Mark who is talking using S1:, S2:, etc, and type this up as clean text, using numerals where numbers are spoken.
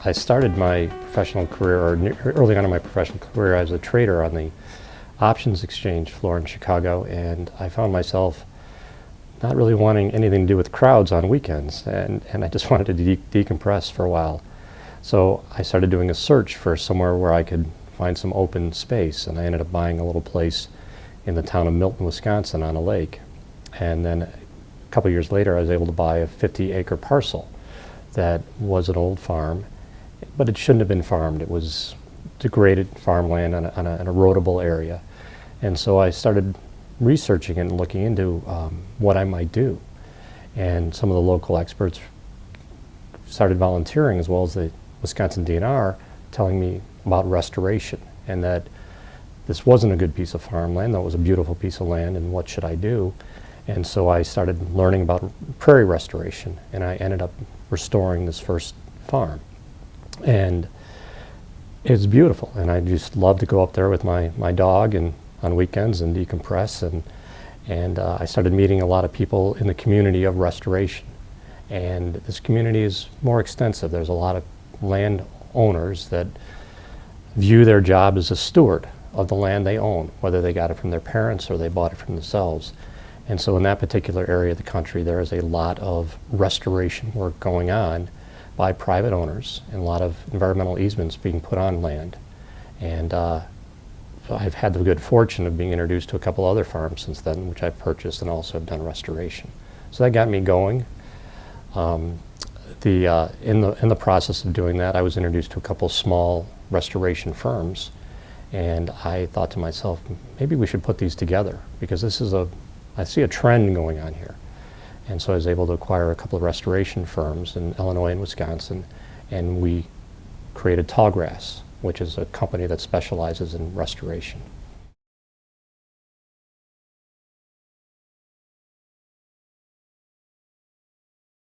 S1: I started my professional career, or early on in my professional career, as a trader on the options exchange floor in Chicago, and I found myself not really wanting anything to do with crowds on weekends, and I just wanted to decompress for a while. So I started doing a search for somewhere where I could find some open space, and I ended up buying a little place in the town of Milton, Wisconsin on a lake. And then a couple years later, I was able to buy a 50-acre parcel that was an old farm, but it shouldn't have been farmed. It was degraded farmland on an erodible area. And so I started researching and looking into what I might do. And some of the local experts started volunteering, as well as the Wisconsin DNR, telling me about restoration, and that this wasn't a good piece of farmland, that was a beautiful piece of land, and what should I do? And so I started learning about prairie restoration, and I ended up restoring this first farm. And it's beautiful, and I just love to go up there with my dog and on weekends and decompress, and I started meeting a lot of people in the community of restoration. And this community is more extensive. There's a lot of land owners that view their job as a steward of the land they own, whether they got it from their parents or they bought it from themselves. And so in that particular area of the country, there is a lot of restoration work going on by private owners, and a lot of environmental easements being put on land. And so I've had the good fortune of being introduced to a couple other farms since then, which I've purchased and also have done restoration. So that got me going. In the process of doing that, I was introduced to a couple small restoration firms, and I thought to myself, maybe we should put these together, because I see a trend going on here. And so I was able to acquire a couple of restoration firms in Illinois and Wisconsin, and we created Tallgrass, which is a company that specializes in restoration.